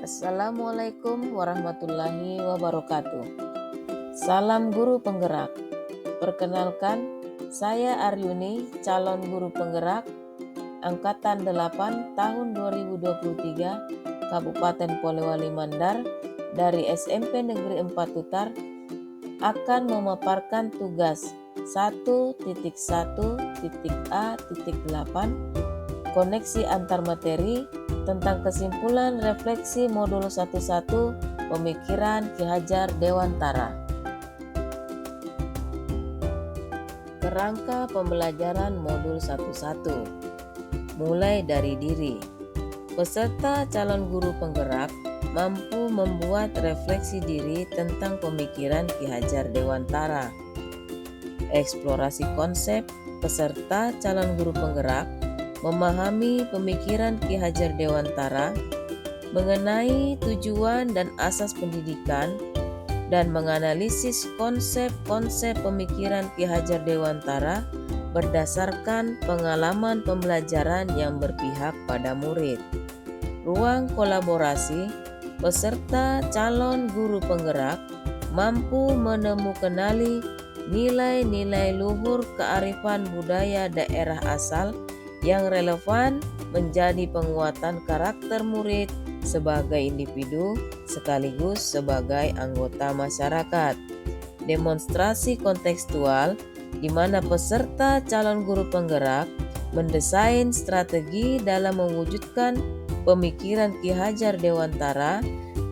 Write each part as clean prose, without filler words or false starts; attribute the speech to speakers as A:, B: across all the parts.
A: Assalamualaikum warahmatullahi wabarakatuh. Salam guru penggerak. Perkenalkan, saya Aryuni, calon guru penggerak Angkatan 8 tahun 2023 Kabupaten Polewali Mandar dari SMP Negeri 4 Tutar akan memaparkan tugas 1.1.A.8 koneksi antar materi tentang kesimpulan refleksi modul 11 pemikiran Ki Hajar Dewantara. Kerangka pembelajaran modul 11. Mulai dari diri. Peserta calon guru penggerak mampu membuat refleksi diri tentang pemikiran Ki Hajar Dewantara. Eksplorasi konsep. Peserta calon guru penggerak memahami pemikiran Ki Hajar Dewantara mengenai tujuan dan asas pendidikan dan menganalisis konsep-konsep pemikiran Ki Hajar Dewantara berdasarkan pengalaman pembelajaran yang berpihak pada murid. Ruang kolaborasi. Peserta calon guru penggerak mampu menemukanali nilai-nilai luhur kearifan budaya daerah asal yang relevan menjadi penguatan karakter murid sebagai individu sekaligus sebagai anggota masyarakat. Demonstrasi kontekstual di mana peserta calon guru penggerak mendesain strategi dalam mewujudkan pemikiran Ki Hajar Dewantara,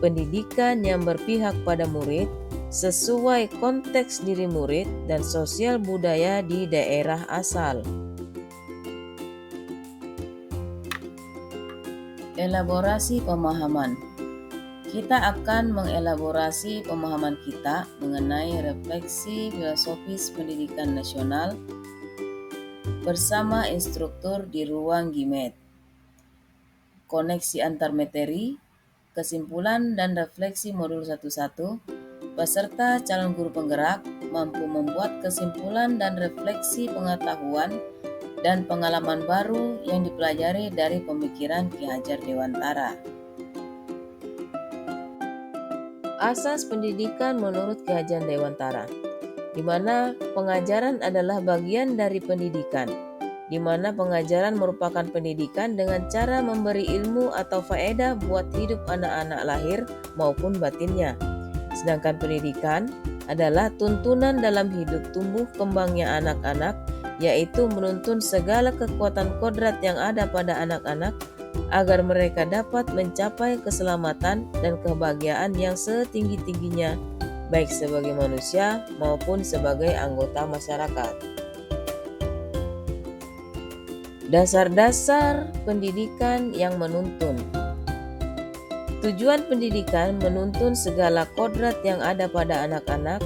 A: pendidikan yang berpihak pada murid sesuai konteks diri murid dan sosial budaya di daerah asal. Elaborasi pemahaman. Kita akan mengelaborasi pemahaman kita mengenai refleksi filosofis pendidikan nasional bersama instruktur di ruang GIMED. Koneksi antar materi, kesimpulan dan refleksi modul 11. Peserta calon guru penggerak mampu membuat kesimpulan dan refleksi pengetahuan dan pengalaman baru yang dipelajari dari pemikiran Ki Hajar Dewantara. Asas pendidikan menurut Ki Hajar Dewantara, di mana pengajaran adalah bagian dari pendidikan, di mana pengajaran merupakan pendidikan dengan cara memberi ilmu atau faedah buat hidup anak-anak lahir maupun batinnya. Sedangkan pendidikan adalah tuntunan dalam hidup tumbuh kembangnya anak-anak, yaitu menuntun segala kekuatan kodrat yang ada pada anak-anak agar mereka dapat mencapai keselamatan dan kebahagiaan yang setinggi-tingginya, baik sebagai manusia maupun sebagai anggota masyarakat. Dasar-dasar pendidikan yang menuntun. Tujuan pendidikan menuntun segala kodrat yang ada pada anak-anak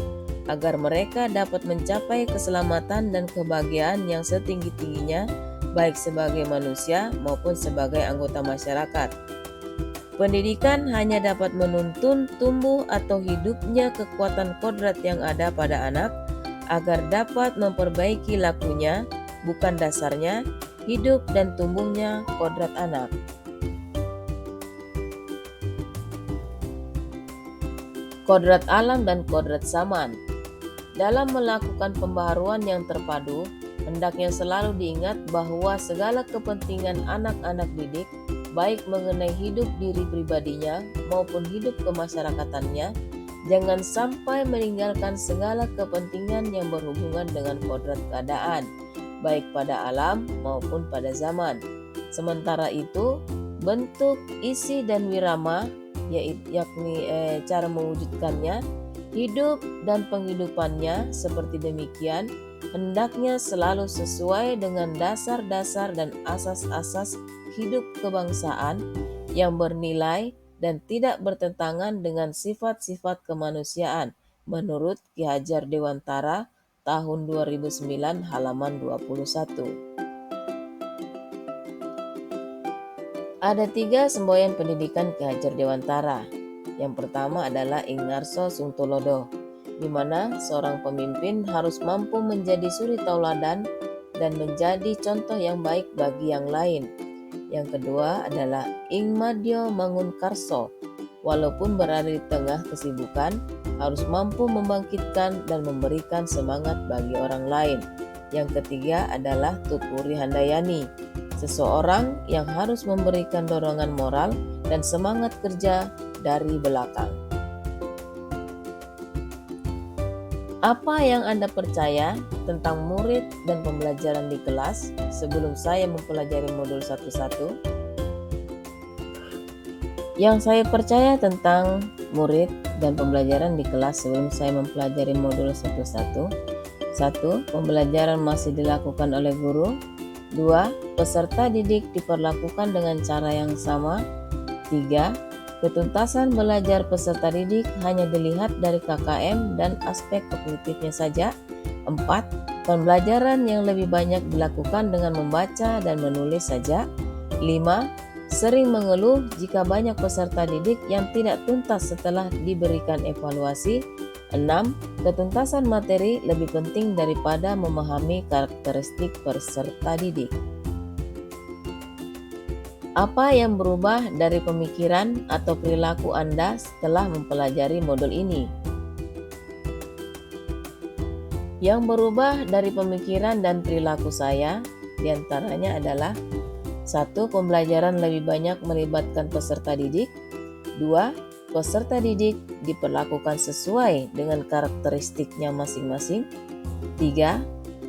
A: agar mereka dapat mencapai keselamatan dan kebahagiaan yang setinggi-tingginya, baik sebagai manusia maupun sebagai anggota masyarakat. Pendidikan hanya dapat menuntun tumbuh atau hidupnya kekuatan kodrat yang ada pada anak agar dapat memperbaiki lakunya, bukan dasarnya, hidup dan tumbuhnya kodrat anak. Kodrat alam dan kodrat zaman. Dalam melakukan pembaharuan yang terpadu, hendaknya selalu diingat bahwa segala kepentingan anak-anak didik, baik mengenai hidup diri pribadinya maupun hidup kemasyarakatannya, jangan sampai meninggalkan segala kepentingan yang berhubungan dengan kodrat keadaan, baik pada alam maupun pada zaman. Sementara itu, bentuk, isi, dan wirama, yakni cara mewujudkannya, hidup dan penghidupannya seperti demikian, hendaknya selalu sesuai dengan dasar-dasar dan asas-asas hidup kebangsaan yang bernilai dan tidak bertentangan dengan sifat-sifat kemanusiaan menurut Ki Hajar Dewantara tahun 2009 halaman 21. Ada 3 semboyan pendidikan Ki Hajar Dewantara. Yang pertama adalah Ing Ngarso Sungtolodo, di mana seorang pemimpin harus mampu menjadi suri tauladan dan menjadi contoh yang baik bagi yang lain. Yang kedua adalah Ing Madyo Mangunkarso, walaupun berada di tengah kesibukan, harus mampu membangkitkan dan memberikan semangat bagi orang lain. Yang ketiga adalah Tutpuri Handayani, seseorang yang harus memberikan dorongan moral dan semangat kerja dari belakang. Apa yang Anda percaya tentang murid dan pembelajaran di kelas sebelum saya mempelajari modul satu-satu? Yang saya percaya tentang murid dan pembelajaran di kelas sebelum saya mempelajari modul satu-satu. 1. Pembelajaran masih dilakukan oleh guru. 2. Peserta didik diperlakukan dengan cara yang sama. 3. Ketuntasan belajar peserta didik hanya dilihat dari KKM dan aspek kognitifnya saja. 4. Pembelajaran yang lebih banyak dilakukan dengan membaca dan menulis saja. 5. Sering mengeluh jika banyak peserta didik yang tidak tuntas setelah diberikan evaluasi. 6. Ketuntasan materi lebih penting daripada memahami karakteristik peserta didik. Apa yang berubah dari pemikiran atau perilaku Anda setelah mempelajari modul ini? Yang berubah dari pemikiran dan perilaku saya diantaranya adalah 1. Pembelajaran lebih banyak melibatkan peserta didik. 2. Peserta didik diperlakukan sesuai dengan karakteristiknya masing-masing. 3.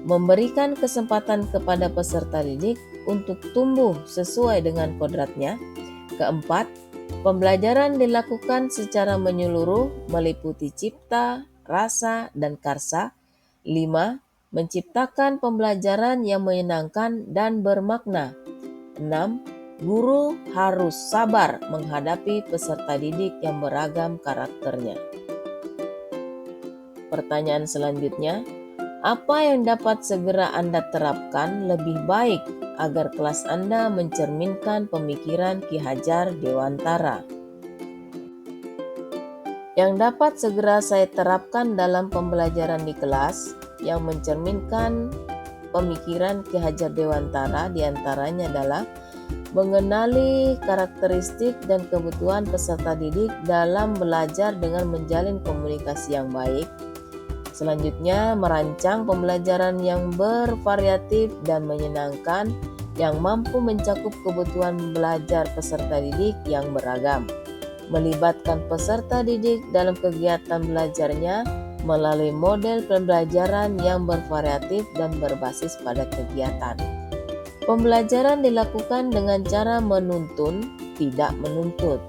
A: Memberikan kesempatan kepada peserta didik untuk tumbuh sesuai dengan kodratnya. 4. Pembelajaran dilakukan secara menyeluruh meliputi cipta, rasa, dan karsa. 5. Menciptakan pembelajaran yang menyenangkan dan bermakna. 6. Guru harus sabar menghadapi peserta didik yang beragam karakternya. Pertanyaan selanjutnya, apa yang dapat segera Anda terapkan lebih baik agar kelas Anda mencerminkan pemikiran Ki Hajar Dewantara? Yang dapat segera saya terapkan dalam pembelajaran di kelas yang mencerminkan pemikiran Ki Hajar Dewantara diantaranya adalah mengenali karakteristik dan kebutuhan peserta didik dalam belajar dengan menjalin komunikasi yang baik. Selanjutnya, merancang pembelajaran yang bervariatif dan menyenangkan yang mampu mencakup kebutuhan belajar peserta didik yang beragam. Melibatkan peserta didik dalam kegiatan belajarnya melalui model pembelajaran yang bervariatif dan berbasis pada kegiatan. Pembelajaran dilakukan dengan cara menuntun, tidak menuntut.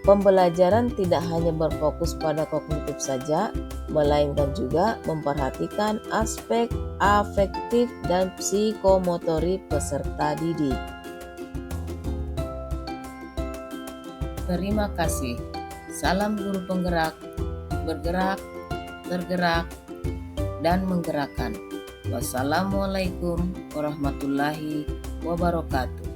A: Pembelajaran tidak hanya berfokus pada kognitif saja, melainkan juga memperhatikan aspek afektif dan psikomotorik peserta didik. Terima kasih. Salam guru penggerak, bergerak, tergerak, dan menggerakkan. Wassalamualaikum warahmatullahi wabarakatuh.